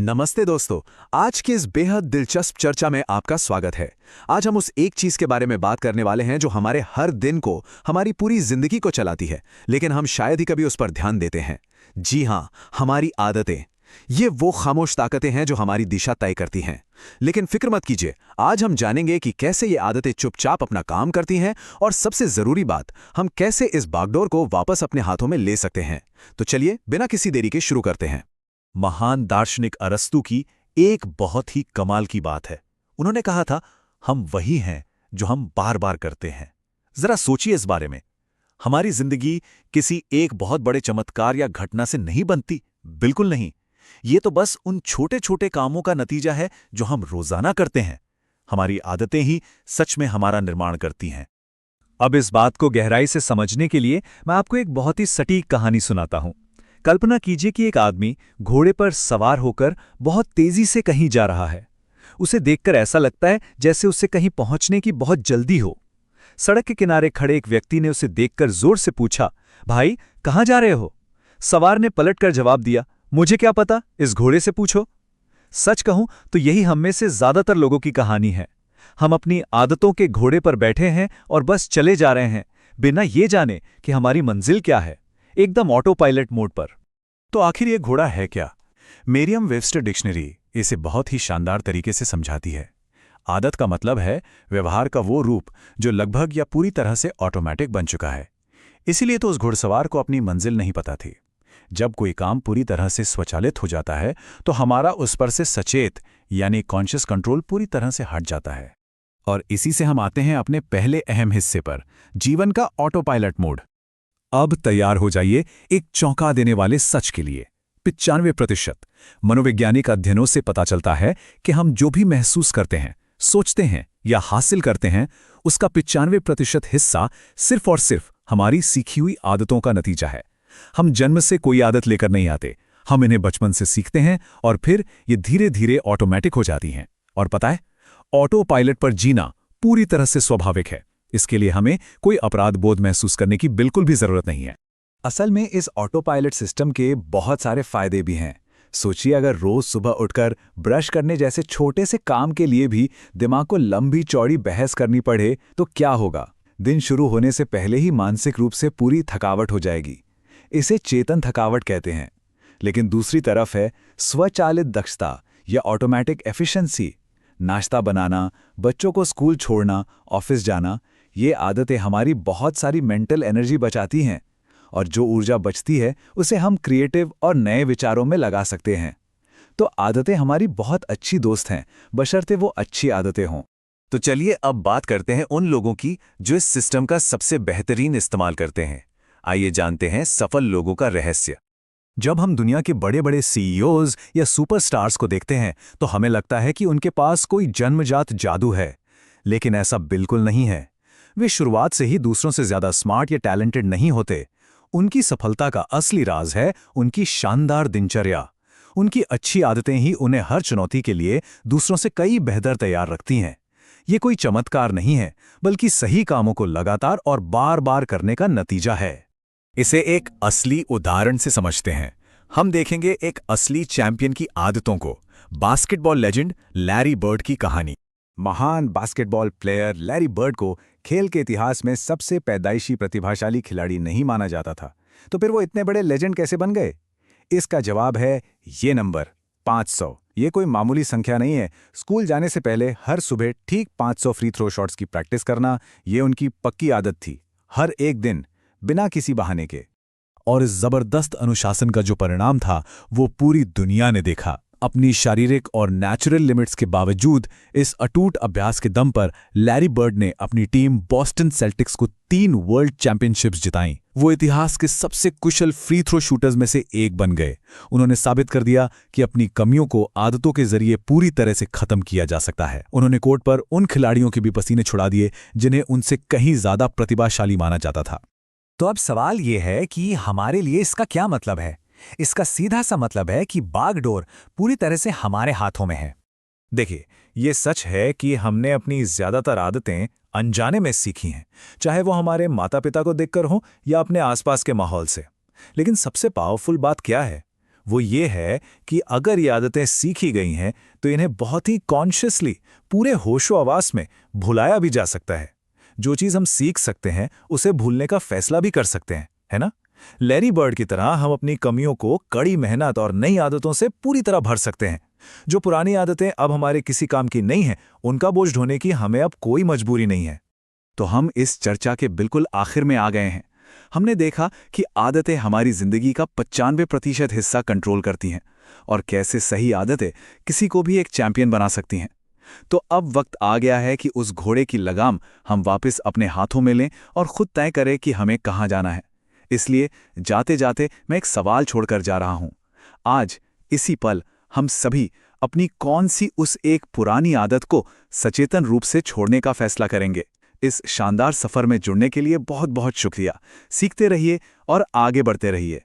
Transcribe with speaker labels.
Speaker 1: नमस्ते दोस्तों। आज की इस बेहद दिलचस्प चर्चा में आपका स्वागत है। आज हम उस एक चीज के बारे में बात करने वाले हैं जो हमारे हर दिन को, हमारी पूरी जिंदगी को चलाती है, लेकिन हम शायद ही कभी उस पर ध्यान देते हैं। जी हां, हमारी आदतें। ये वो खामोश ताकतें हैं जो हमारी दिशा तय करती हैं। लेकिन फिक्र मत कीजिए, आज हम जानेंगे कि कैसे ये आदतें चुपचाप अपना काम करती हैं, और सबसे जरूरी बात, हम कैसे इस बागडोर को वापस अपने हाथों में ले सकते हैं। तो चलिए बिना किसी देरी के शुरू करते हैं।
Speaker 2: महान दार्शनिक अरस्तू की एक बहुत ही कमाल की बात है। उन्होंने कहा था, हम वही हैं जो हम बार बार करते हैं। जरा सोचिए इस बारे में। हमारी जिंदगी किसी एक बहुत बड़े चमत्कार या घटना से नहीं बनती, बिल्कुल नहीं। ये तो बस उन छोटे छोटे कामों का नतीजा है जो हम रोजाना करते हैं। हमारी आदतें ही सच में हमारा निर्माण करती हैं।
Speaker 3: अब इस बात को गहराई से समझने के लिए मैं आपको एक बहुत ही सटीक कहानी सुनाता हूं। कल्पना कीजिए कि एक आदमी घोड़े पर सवार होकर बहुत तेजी से कहीं जा रहा है। उसे देखकर ऐसा लगता है जैसे उसे कहीं पहुंचने की बहुत जल्दी हो। सड़क के किनारे खड़े एक व्यक्ति ने उसे देखकर जोर से पूछा, भाई कहाँ जा रहे हो? सवार ने पलटकर जवाब दिया, मुझे क्या पता, इस घोड़े से पूछो। सच कहूं तो यही हम में से ज्यादातर लोगों की कहानी है। हम अपनी आदतों के घोड़े पर बैठे हैं और बस चले जा रहे हैं, बिना ये जाने कि हमारी मंजिल क्या है, एकदम ऑटो पायलट मोड पर।
Speaker 2: तो आखिर ये घोड़ा है क्या? मेरियम वेबस्टर डिक्शनरी इसे बहुत ही शानदार तरीके से समझाती है। आदत का मतलब है व्यवहार का वो रूप जो लगभग या पूरी तरह से ऑटोमेटिक बन चुका है। इसीलिए तो उस घुड़सवार को अपनी मंजिल नहीं पता थी। जब कोई काम पूरी तरह से स्वचालित हो जाता है तो हमारा उस पर से सचेत यानी कॉन्शियस कंट्रोल पूरी तरह से हट जाता है। और इसी से हम आते हैं अपने पहले अहम हिस्से पर, जीवन का ऑटो पायलट मोड। अब तैयार हो जाइए एक चौंका देने वाले सच के लिए। 95% मनोवैज्ञानिक अध्ययनों से पता चलता है कि हम जो भी महसूस करते हैं, सोचते हैं या हासिल करते हैं, उसका 95% हिस्सा सिर्फ और सिर्फ हमारी सीखी हुई आदतों का नतीजा है। हम जन्म से कोई आदत लेकर नहीं आते, हम इन्हें बचपन से सीखते हैं और फिर ये धीरे धीरे ऑटोमेटिक हो जाती हैं। और पता है, ऑटो पायलट पर जीना पूरी तरह से स्वाभाविक है। इसके लिए हमें कोई अपराध बोध महसूस करने की बिल्कुल भी जरूरत नहीं है।
Speaker 1: असल में इस ऑटो पायलट सिस्टम के बहुत सारे फायदे भी हैं। सोचिए, अगर रोज सुबह उठकर ब्रश करने जैसे छोटे से काम के लिए भी दिमाग को लंबी चौड़ी बहस करनी पड़े तो क्या होगा? दिन शुरू होने से पहले ही मानसिक रूप से पूरी थकावट हो जाएगी। इसे चेतन थकावट कहते हैं। लेकिन दूसरी तरफ है स्वचालित दक्षता या ऑटोमेटिक एफिशिएंसी। नाश्ता बनाना, बच्चों को स्कूल छोड़ना, ऑफिस जाना, ये आदतें हमारी बहुत सारी मेंटल एनर्जी बचाती हैं, और जो ऊर्जा बचती है उसे हम क्रिएटिव और नए विचारों में लगा सकते हैं। तो आदतें हमारी बहुत अच्छी दोस्त हैं, बशर्ते वो अच्छी आदतें हों।
Speaker 2: तो चलिए अब बात करते हैं उन लोगों की जो इस सिस्टम का सबसे बेहतरीन इस्तेमाल करते हैं। आइए जानते हैं सफल लोगों का रहस्य। जब हम दुनिया के बड़े बड़े सीईओज या सुपरस्टार्स को देखते हैं तो हमें लगता है कि उनके पास कोई जन्मजात जादू है, लेकिन ऐसा बिल्कुल नहीं है। वे शुरुआत से ही दूसरों से ज्यादा स्मार्ट या टैलेंटेड नहीं होते। उनकी सफलता का असली राज है उनकी शानदार दिनचर्या। उनकी अच्छी आदतें ही उन्हें हर चुनौती के लिए दूसरों से कई बेहतर तैयार रखती हैं। ये कोई चमत्कार नहीं है, बल्कि सही कामों को लगातार और बार बार करने का नतीजा है। इसे एक असली उदाहरण से समझते हैं। हम देखेंगे एक असली चैंपियन की आदतों को, बास्केटबॉल लेजेंड लैरी बर्ड की कहानी।
Speaker 1: महान बास्केटबॉल प्लेयर लैरी बर्ड को खेल के इतिहास में सबसे पैदाइशी प्रतिभाशाली खिलाड़ी नहीं माना जाता था। तो फिर वो इतने बड़े लेजेंड कैसे बन गए? इसका जवाब है ये नंबर 500। ये कोई मामूली संख्या नहीं है। स्कूल जाने से पहले हर सुबह ठीक 500 फ्री थ्रो शॉट्स की प्रैक्टिस करना, ये उनकी पक्की आदत थी। हर एक दिन, बिना किसी बहाने के।
Speaker 2: और इस जबरदस्त अनुशासन का जो परिणाम था वो पूरी दुनिया ने देखा। अपनी शारीरिक और नेचुरल लिमिट्स के बावजूद इस अटूट अभ्यास के दम पर लैरी बर्ड ने अपनी टीम बॉस्टन सेल्टिक्स को 3 वर्ल्ड चैंपियनशिप्स जिताईं। वो इतिहास के सबसे कुशल फ्री थ्रो शूटर्स में से एक बन गए। उन्होंने साबित कर दिया कि अपनी कमियों को आदतों के जरिए पूरी तरह से खत्म किया जा सकता है। उन्होंने कोर्ट पर उन खिलाड़ियों के भी पसीने छुड़ा दिए जिन्हें उनसे कहीं ज्यादा प्रतिभाशाली माना जाता था।
Speaker 3: तो अब सवाल ये है कि हमारे लिए इसका क्या मतलब है? इसका सीधा सा मतलब है कि बागडोर पूरी तरह से हमारे हाथों में है।
Speaker 2: देखिए, ये सच है कि हमने अपनी ज्यादातर आदतें अनजाने में सीखी हैं, चाहे वो हमारे माता पिता को देखकर हो या अपने आसपास के माहौल से। लेकिन सबसे पावरफुल बात क्या है?
Speaker 1: वो ये है कि अगर ये आदतें सीखी गई हैं तो इन्हें बहुत ही कॉन्शियसली, पूरे होशो हवास में भुलाया भी जा सकता है। जो चीज़ हम सीख सकते हैं उसे भूलने का फैसला भी कर सकते हैं, है ना? लैरी बर्ड की तरह हम अपनी कमियों को कड़ी मेहनत और नई आदतों से पूरी तरह भर सकते हैं। जो पुरानी आदतें अब हमारे किसी काम की नहीं हैं, उनका बोझ ढोने की हमें अब कोई मजबूरी नहीं है।
Speaker 2: तो हम इस चर्चा के बिल्कुल आखिर में आ गए हैं। हमने देखा कि आदतें हमारी जिंदगी का 95% हिस्सा कंट्रोल करती हैं और कैसे सही आदतें किसी को भी एक चैंपियन बना सकती हैं। तो अब वक्त आ गया है कि उस घोड़े की लगाम हम वापस अपने हाथों में लें और खुद तय करें कि हमें कहाँ जाना है। इसलिए जाते जाते मैं एक सवाल छोड़कर जा रहा हूं। आज इसी पल हम सभी अपनी कौन सी उस एक पुरानी आदत को सचेतन रूप से छोड़ने का फैसला करेंगे। इस शानदार सफर में जुड़ने के लिए बहुत बहुत शुक्रिया। सीखते रहिए और आगे बढ़ते रहिए।